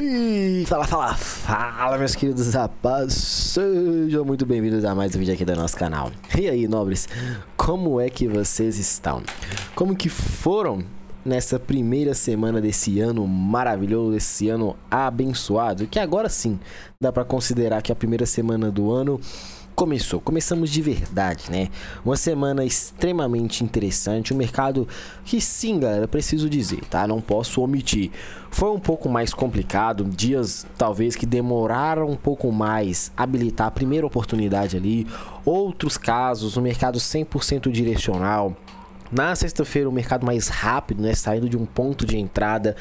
E fala, meus queridos rapazes, sejam muito bem-vindos a mais um vídeo aqui do nosso canal. E aí, nobres, como é que vocês estão? Como que foram nessa primeira semana desse ano maravilhoso, esse ano abençoado? Que agora sim, dá pra considerar que a primeira semana do ano começamos de verdade, né? Uma semana extremamente interessante, um mercado que sim, galera, preciso dizer, tá? Não posso omitir. Foi um pouco mais complicado, dias talvez que demoraram um pouco mais a habilitar a primeira oportunidade ali. Outros casos, o mercado 100% direcional. Na sexta-feira o mercado mais rápido, né? Saindo de um ponto de entrada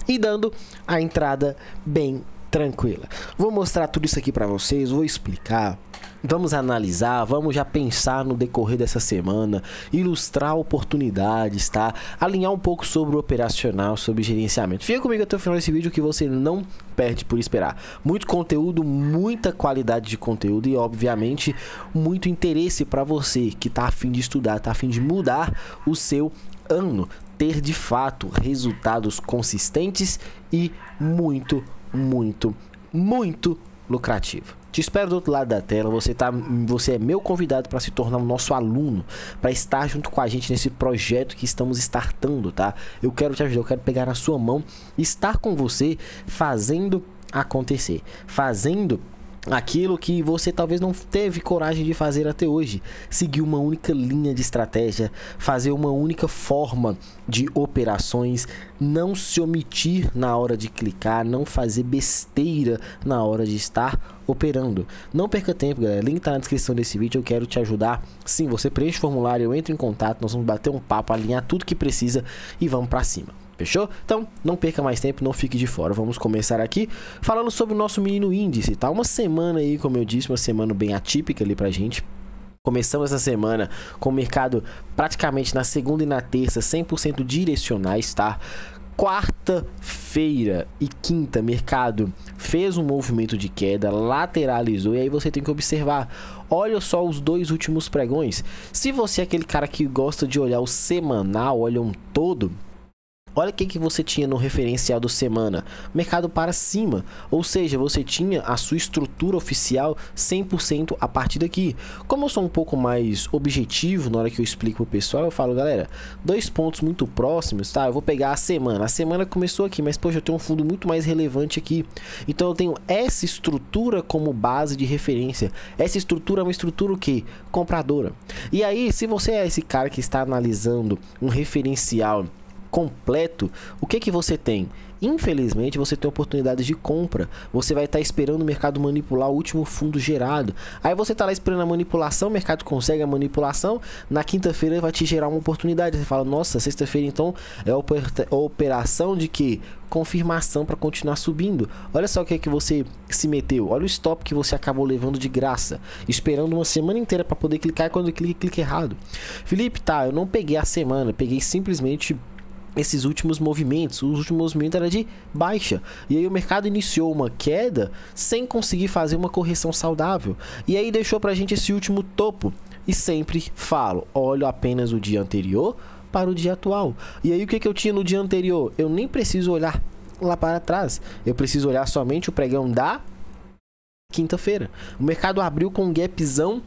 e dando a entrada bem tranquila. Vou mostrar tudo isso aqui pra vocês, vou explicar. Vamos analisar, vamos já pensar no decorrer dessa semana, ilustrar oportunidades, tá? Alinhar um pouco sobre o operacional, sobre gerenciamento. Fica comigo até o final desse vídeo que você não perde por esperar. Muito conteúdo, muita qualidade de conteúdo e, obviamente, muito interesse para você que tá a fim de estudar, tá a fim de mudar o seu ano, ter de fato resultados consistentes e muito lucrativo. Te espero do outro lado da tela, você é meu convidado para se tornar o nosso aluno, para estar junto com a gente nesse projeto que estamos startando, tá? Eu quero te ajudar, eu quero pegar na sua mão e estar com você fazendo acontecer, fazendo aquilo que você talvez não teve coragem de fazer até hoje. Seguir uma única linha de estratégia, fazer uma única forma de operações, não se omitir na hora de clicar, não fazer besteira na hora de estar operando. Não perca tempo, galera. Link tá na descrição desse vídeo, eu quero te ajudar. Sim, você preenche o formulário, eu entro em contato, nós vamos bater um papo, alinhar tudo que precisa e vamos pra cima. Fechou? Então, não perca mais tempo, não fique de fora. Vamos começar aqui falando sobre o nosso menino índice, tá? Uma semana aí, como eu disse, uma semana bem atípica ali pra gente. Começamos essa semana com o mercado praticamente na segunda e na terça 100% direcionais, tá? Quarta-feira e quinta, mercado fez um movimento de queda, lateralizou, e aí você tem que observar. Olha só os dois últimos pregões. Se você é aquele cara que gosta de olhar o semanal, olha um todo, olha o que você tinha no referencial do semana, mercado para cima, ou seja, você tinha a sua estrutura oficial 100% a partir daqui. Como eu sou um pouco mais objetivo na hora que eu explico pro pessoal, eu falo, galera, dois pontos muito próximos, tá? Eu vou pegar a semana começou aqui, mas poxa, eu tenho um fundo muito mais relevante aqui, então eu tenho essa estrutura como base de referência. Essa estrutura é uma estrutura o quê? Compradora. E aí, se você é esse cara que está analisando um referencial completo, o que você tem? Infelizmente, você tem oportunidades de compra. Você vai estar esperando o mercado manipular o último fundo gerado. Aí você está lá esperando a manipulação, o mercado consegue a manipulação. Na quinta-feira vai te gerar uma oportunidade. Você fala, nossa, sexta-feira então é a operação de que? Confirmação para continuar subindo. Olha só o que é que você se meteu. Olha o stop que você acabou levando de graça, esperando uma semana inteira para poder clicar, e quando clica errado. Felipe, tá, eu não peguei a semana, peguei simplesmente esses últimos movimentos. Os últimos movimentos era de baixa, e aí o mercado iniciou uma queda sem conseguir fazer uma correção saudável, e aí deixou pra gente esse último topo. E sempre falo, olho apenas o dia anterior para o dia atual. E aí o que eu tinha no dia anterior? Eu nem preciso olhar lá para trás, eu preciso olhar somente o pregão da quinta-feira. O mercado abriu com um gapzão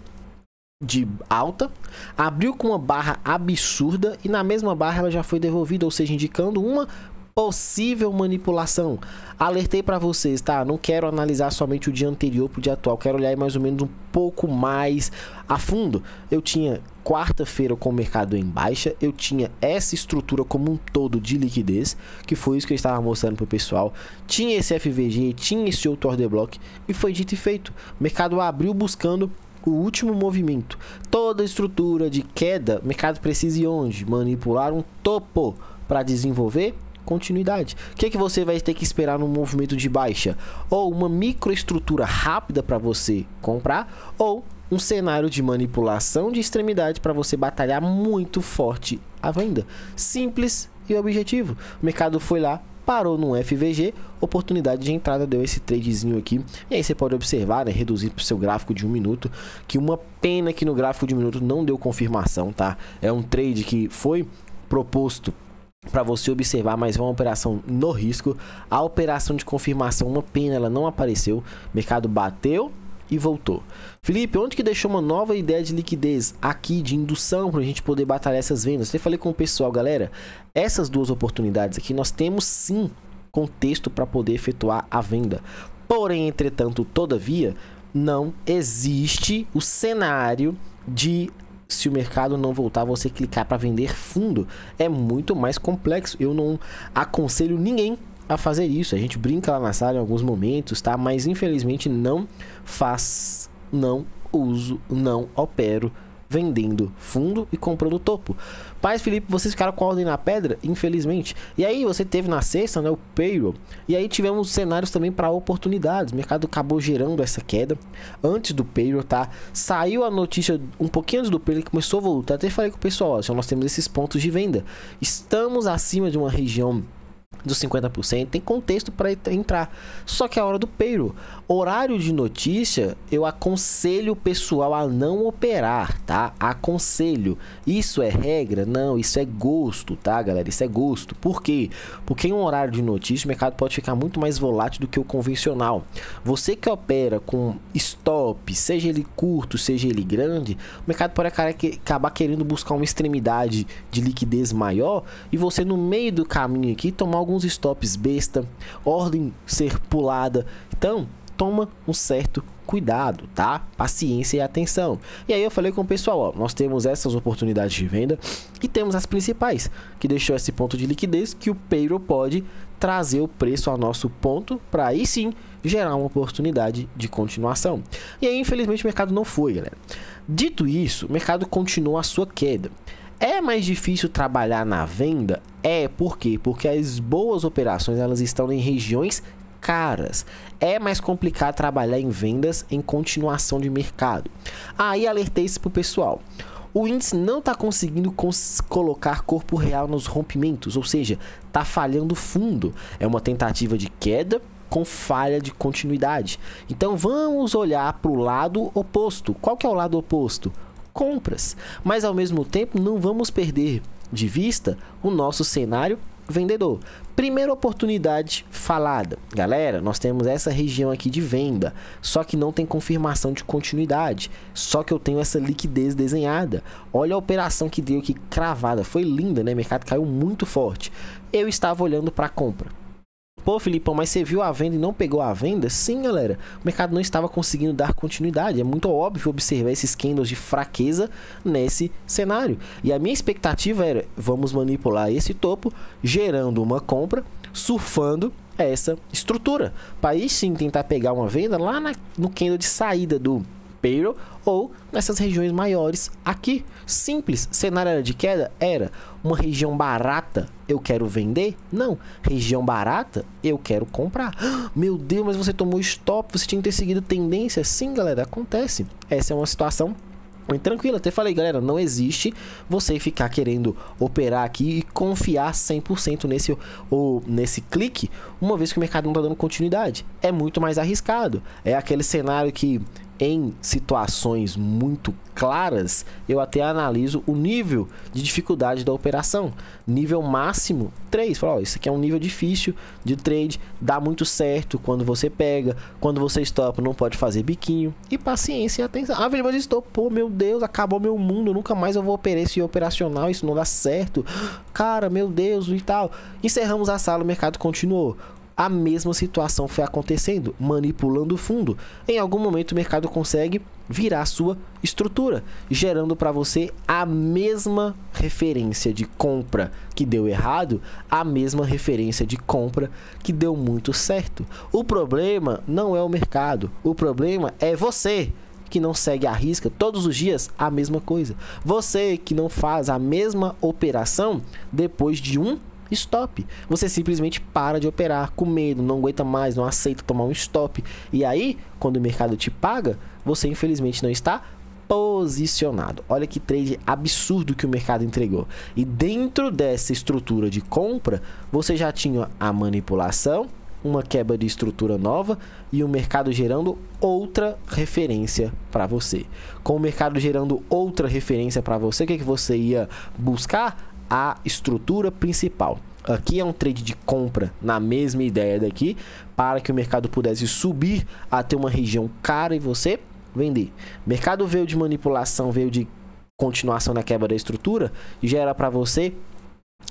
de alta, abriu com uma barra absurda e na mesma barra ela já foi devolvida, ou seja, indicando uma possível manipulação. Alertei para vocês, tá? Não quero analisar somente o dia anterior para o dia atual, quero olhar aí mais ou menos um pouco mais a fundo. Eu tinha quarta-feira com o mercado em baixa, eu tinha essa estrutura como um todo de liquidez, que foi isso que eu estava mostrando para o pessoal. Tinha esse FVG, tinha esse outro order block e foi dito e feito. O mercado abriu buscando o último movimento. Toda a estrutura de queda, o mercado precisa ir onde? Manipular um topo para desenvolver continuidade. O que você vai ter que esperar no movimento de baixa? Ou uma microestrutura rápida para você comprar, ou um cenário de manipulação de extremidade para você batalhar muito forte a venda. Simples e objetivo. O mercado foi lá, parou no FVG, oportunidade de entrada, deu esse tradezinho aqui. E aí você pode observar, né, reduzir para o seu gráfico de 1 minuto, que uma pena que no gráfico de 1 minuto não deu confirmação, tá? É um trade que foi proposto para você observar, mas é uma operação no risco. A operação de confirmação, uma pena, ela não apareceu. O mercado bateu e voltou. Felipe, onde que deixou uma nova ideia de liquidez aqui, de indução, para a gente poder batalhar essas vendas? Eu falei com o pessoal, galera, essas duas oportunidades aqui, nós temos sim contexto para poder efetuar a venda. Porém, entretanto, todavia, não existe o cenário de, se o mercado não voltar, você clicar para vender fundo. É muito mais complexo. Eu não aconselho ninguém a fazer isso. A gente brinca lá na sala em alguns momentos, tá? Mas infelizmente não uso, não opero vendendo fundo e comprando topo. Mas, Felipe, vocês ficaram com a ordem na pedra, infelizmente. E aí você teve na sexta, né, o payroll. E aí tivemos cenários também para oportunidades. O mercado acabou gerando essa queda antes do payroll, tá? Saiu a notícia um pouquinho antes do payroll, começou a voltar. Até falei com o pessoal, ó, nós temos esses pontos de venda. Estamos acima de uma região dos 50%, tem contexto para entrar. Só que a hora do payroll, horário de notícia, eu aconselho o pessoal a não operar, tá? Aconselho. Isso é regra? Não, isso é gosto, tá, galera? Isso é gosto. Por quê? Porque em um horário de notícia, o mercado pode ficar muito mais volátil do que o convencional. Você que opera com stop, seja ele curto, seja ele grande, o mercado pode acabar querendo buscar uma extremidade de liquidez maior e você no meio do caminho aqui tomar alguns stops besta, ordem ser pulada. Então, toma um certo cuidado, tá? Paciência e atenção. E aí eu falei com o pessoal, ó, nós temos essas oportunidades de venda e temos as principais, que deixou esse ponto de liquidez que o payroll pode trazer o preço ao nosso ponto para aí sim gerar uma oportunidade de continuação. E aí, infelizmente, o mercado não foi, galera. Dito isso, o mercado continuou a sua queda. É mais difícil trabalhar na venda? Por quê? Porque as boas operações, elas estão em regiões caras. É mais complicado trabalhar em vendas em continuação de mercado. Aí alertei isso pro pessoal. O índice não está conseguindo colocar corpo real nos rompimentos, ou seja, está falhando fundo. É uma tentativa de queda com falha de continuidade. Então vamos olhar para o lado oposto. Qual que é o lado oposto? Compras, mas ao mesmo tempo não vamos perder de vista o nosso cenário vendedor. Primeira oportunidade falada, galera, nós temos essa região aqui de venda, só que não tem confirmação de continuidade, só que eu tenho essa liquidez desenhada. Olha a operação que deu aqui cravada, foi linda, né? O mercado caiu muito forte. Eu estava olhando para a compra. Pô, Filipão, mas você viu a venda e não pegou a venda? Sim, galera. O mercado não estava conseguindo dar continuidade. É muito óbvio observar esses candles de fraqueza nesse cenário. E a minha expectativa era, vamos manipular esse topo, gerando uma compra, surfando essa estrutura. Para aí sim tentar pegar uma venda lá no candle de saída do payroll ou nessas regiões maiores aqui. Simples. Cenário era de queda? Era. Uma região barata, eu quero vender? Não. Região barata, eu quero comprar. Meu Deus, mas você tomou stop, você tinha que ter seguido tendência. Sim, galera, acontece. Essa é uma situação muito tranquila. Até falei, galera, não existe você ficar querendo operar aqui e confiar 100% nesse clique, uma vez que o mercado não está dando continuidade. É muito mais arriscado. É aquele cenário que em situações muito claras, eu até analiso o nível de dificuldade da operação. Nível máximo, 3. Fala, ó, isso aqui é um nível difícil de trade, dá muito certo quando você pega, quando você stopa, não pode fazer biquinho. E paciência e atenção. Ah, mas estopou, meu Deus, acabou meu mundo, nunca mais eu vou operar esse operacional, isso não dá certo. Cara, meu Deus, e tal. Encerramos a sala, o mercado continuou. A mesma situação foi acontecendo, manipulando o fundo. Em algum momento o mercado consegue virar a sua estrutura, gerando para você a mesma referência de compra que deu errado, a mesma referência de compra que deu muito certo. O problema não é o mercado, o problema é você que não segue a risca todos os dias a mesma coisa. Você que não faz a mesma operação depois de um stop. Você simplesmente para de operar com medo, não aguenta mais, não aceita tomar um stop. E aí, quando o mercado te paga, você infelizmente não está posicionado. Olha que trade absurdo que o mercado entregou. E dentro dessa estrutura de compra, você já tinha a manipulação, uma quebra de estrutura nova e o mercado gerando outra referência para você. Com o mercado gerando outra referência para você, o que você ia buscar? a estrutura principal. Aqui é um trade de compra na mesma ideia daqui, para que o mercado pudesse subir até uma região cara e você vender. O mercado veio de manipulação, veio de continuação na quebra da estrutura e já era para você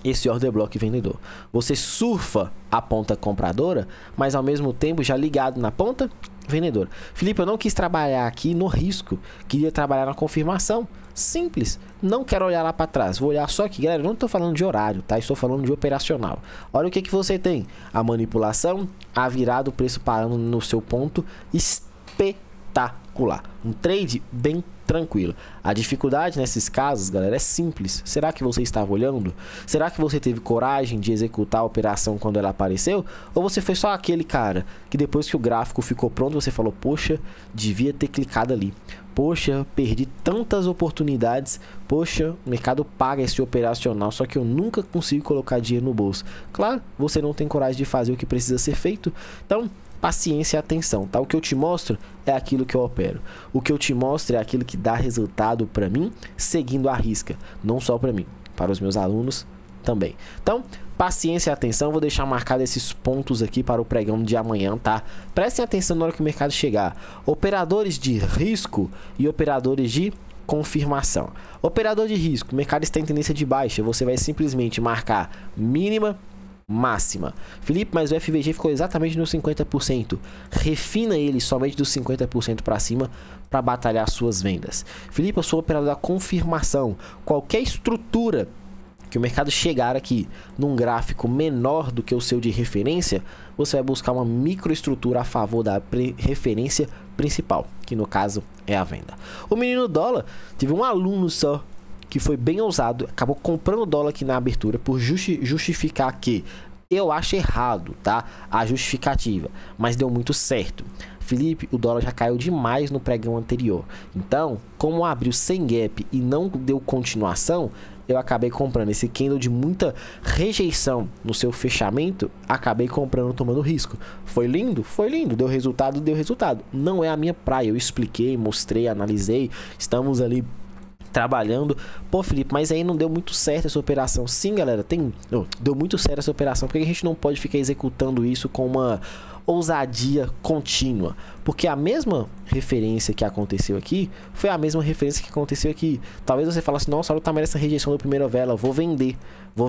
esse order block vendedor. Você surfa a ponta compradora, mas ao mesmo tempo já ligado na ponta vendedora. Felipe, eu não quis trabalhar aqui no risco, queria trabalhar na confirmação. Simples, não quero olhar lá para trás, vou olhar só aqui, galera. Eu não estou falando de horário, tá? Estou falando de operacional. Olha o que você tem: a manipulação, a virada, o preço parando no seu ponto espetacular. Um trade bem tranquilo. A dificuldade nesses casos, galera, é simples. Será que você estava olhando? Será que você teve coragem de executar a operação quando ela apareceu? Ou você foi só aquele cara que depois que o gráfico ficou pronto, você falou: poxa, devia ter clicado ali. Poxa, perdi tantas oportunidades. Poxa, o mercado paga esse operacional, só que eu nunca consigo colocar dinheiro no bolso. Claro, você não tem coragem de fazer o que precisa ser feito. Então, paciência e atenção, tá? O que eu te mostro é aquilo que eu opero. O que eu te mostro é aquilo que dá resultado para mim, seguindo a risca. Não só para mim, para os meus alunos também. Então, paciência e atenção. Vou deixar marcado esses pontos aqui para o pregão de amanhã, tá? Prestem atenção na hora que o mercado chegar. Operadores de risco e operadores de confirmação. Operador de risco, o mercado está em tendência de baixa, você vai simplesmente marcar mínima, máxima. Felipe, mas o FVG ficou exatamente nos 50%. Refina ele somente dos 50% para cima para batalhar suas vendas. Felipe, eu sou operador da confirmação. Qualquer estrutura que o mercado chegar aqui num gráfico menor do que o seu de referência, você vai buscar uma microestrutura a favor da referência principal, que no caso é a venda. O menino dólar, tive um aluno só que foi bem ousado, acabou comprando dólar aqui na abertura por justificar que eu acho errado, tá? A justificativa, mas deu muito certo. Felipe, o dólar já caiu demais no pregão anterior. Então, como abriu sem gap e não deu continuação, eu acabei comprando esse candle de muita rejeição no seu fechamento, acabei comprando, tomando risco. Foi lindo? Foi lindo. Deu resultado? Deu resultado. Não é a minha praia. Eu expliquei, mostrei, analisei. Estamos ali trabalhando. Pô, Felipe, mas aí não deu muito certo essa operação. Sim, galera, deu muito certo essa operação, porque a gente não pode ficar executando isso com uma ousadia contínua, porque a mesma referência que aconteceu aqui foi a mesma referência que aconteceu aqui. Talvez você falasse: nossa, olha o tamanho dessa rejeição da primeira vela, vou vender. O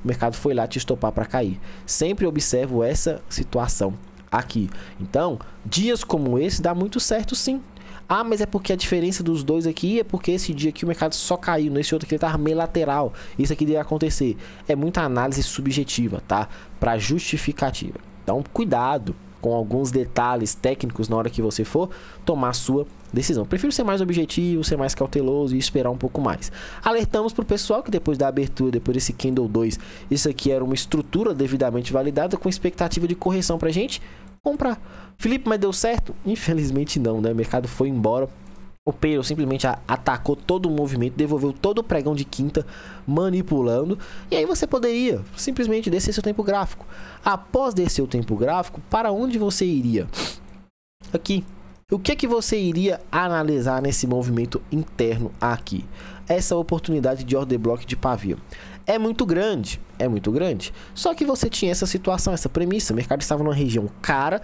mercado foi lá te estopar para cair. Sempre observo essa situação aqui. Então, dias como esse dá muito certo, sim. Ah, mas é porque a diferença dos dois aqui é porque esse dia aqui o mercado só caiu, nesse outro aqui ele tava meio lateral. Isso aqui deve acontecer. É muita análise subjetiva, tá? Para justificativa. Então, cuidado com alguns detalhes técnicos na hora que você for tomar a sua decisão. Prefiro ser mais objetivo, ser mais cauteloso e esperar um pouco mais. Alertamos para o pessoal que depois da abertura, depois desse candle 2, isso aqui era uma estrutura devidamente validada com expectativa de correção para a gente comprar. Felipe, mas deu certo? Infelizmente não, né? O mercado foi embora. O Payroll simplesmente atacou todo o movimento, devolveu todo o pregão de quinta, manipulando. E aí você poderia simplesmente descer seu tempo gráfico. Após descer o tempo gráfico, para onde você iria? Aqui. O que é que você iria analisar nesse movimento interno aqui? Essa oportunidade de order block de pavio. É muito grande, só que você tinha essa situação, essa premissa. O mercado estava numa região cara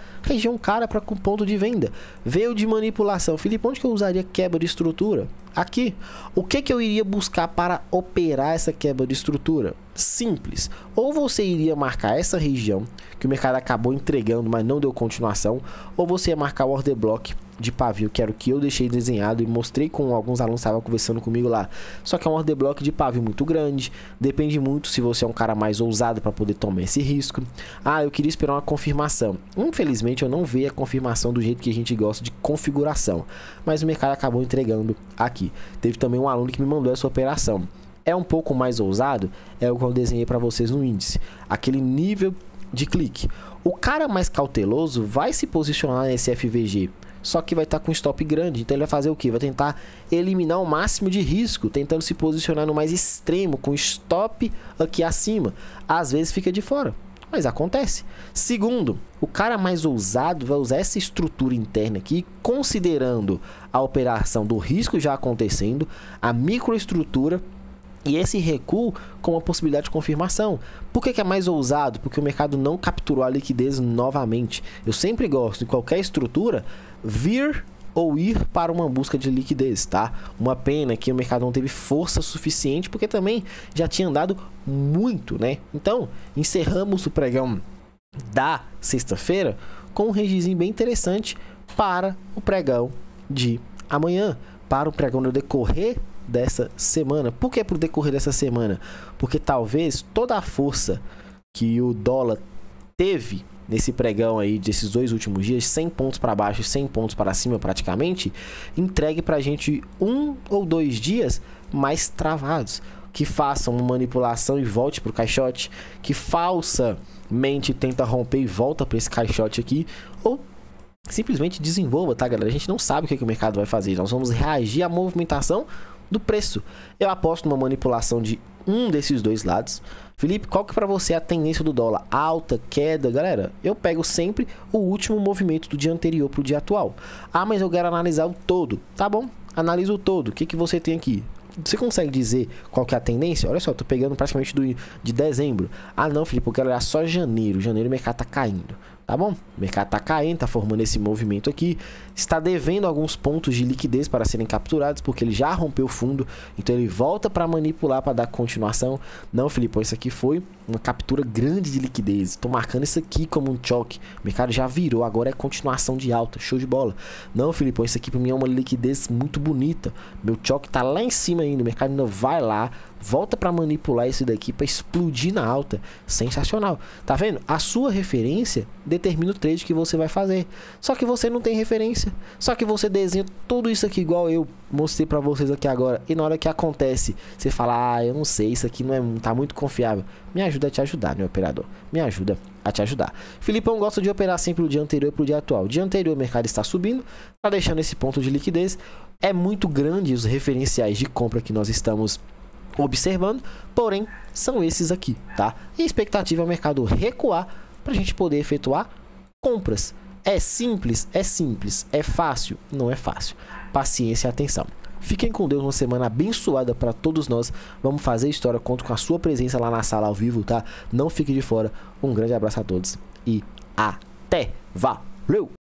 para ponto de venda. Veio de manipulação. Felipe, onde que eu usaria quebra de estrutura? Aqui. O que que eu iria buscar para operar essa quebra de estrutura? Simples. Ou você iria marcar essa região que o mercado acabou entregando, mas não deu continuação, ou você ia marcar o order block de pavio, que era o que eu deixei desenhado e mostrei com alguns alunos que estavam conversando comigo lá. Só que é um order block de pavio muito grande, depende muito se você é um cara mais ousado para poder tomar esse risco. Ah, eu queria esperar uma confirmação. Infelizmente eu não vejo a confirmação do jeito que a gente gosta de configuração, mas o mercado acabou entregando aqui. Teve também um aluno que me mandou essa operação. É um pouco mais ousado, é o que eu desenhei para vocês no índice, aquele nível de clique. O cara mais cauteloso vai se posicionar nesse FVG, só que vai estar com stop grande, então ele vai fazer o que? Vai tentar eliminar o máximo de risco, tentando se posicionar no mais extremo, com stop aqui acima. Às vezes fica de fora, mas acontece. Segundo, o cara mais ousado vai usar essa estrutura interna aqui, considerando a operação do risco já acontecendo, a microestrutura E esse recuo com a possibilidade de confirmação. Por que é mais ousado? Porque o mercado não capturou a liquidez novamente. Eu sempre gosto, em qualquer estrutura, vir ou ir para uma busca de liquidez, tá? Uma pena que o mercado não teve força suficiente, porque também já tinha andado muito, né? Então, encerramos o pregão da sexta-feira com um regizinho bem interessante para o pregão de amanhã, para o pregão no decorrer dessa semana. Por que pro decorrer dessa semana? Porque talvez toda a força que o dólar teve nesse pregão aí desses 2 últimos dias, 100 pontos para baixo e 100 pontos para cima praticamente, entregue pra gente 1 ou 2 dias mais travados, que façam uma manipulação e volte pro caixote, que falsamente tenta romper e volta para esse caixote aqui, ou simplesmente desenvolva, tá, galera? A gente não sabe o que o mercado vai fazer, nós vamos reagir à movimentação do preço. Eu aposto numa manipulação de um desses dois lados. Felipe, qual que para você é a tendência do dólar? Alta, queda? Galera, eu pego sempre o último movimento do dia anterior pro dia atual. Ah, mas eu quero analisar o todo. Tá bom, analisa o todo. O que que você tem aqui? Você consegue dizer qual que é a tendência? Olha só, tô pegando praticamente de dezembro. Ah não, Felipe, eu quero olhar só janeiro. Janeiro o mercado tá caindo. Tá bom? O mercado tá caindo, tá formando esse movimento aqui. Está devendo alguns pontos de liquidez para serem capturados, porque ele já rompeu o fundo. Então ele volta para manipular, para dar continuação. Não, Felipe, isso aqui foi uma captura grande de liquidez. Estou marcando isso aqui como um choque. O mercado já virou, agora é continuação de alta. Show de bola. Não, Felipe, isso aqui para mim é uma liquidez muito bonita. Meu choque tá lá em cima ainda. O mercado ainda vai lá, volta para manipular isso daqui, para explodir na alta. Sensacional. Tá vendo? A sua referência determina o trade que você vai fazer. Só que você não tem referência. Só que você desenha tudo isso aqui igual eu mostrei para vocês aqui agora. E na hora que acontece, você fala: ah, eu não sei, isso aqui não tá muito confiável. Me ajuda a te ajudar, meu operador. Me ajuda a te ajudar. Filipão gosta de operar sempre o dia anterior para o dia atual. O dia anterior o mercado está subindo, está deixando esse ponto de liquidez. É muito grande os referenciais de compra que nós estamos observando, porém são esses aqui, tá? E a expectativa é o mercado recuar para a gente poder efetuar compras. É simples? É simples. É fácil? Não é fácil. Paciência e atenção. Fiquem com Deus, uma semana abençoada para todos nós. Vamos fazer história, conto com a sua presença lá na sala ao vivo, tá? Não fique de fora. Um grande abraço a todos e até! Valeu!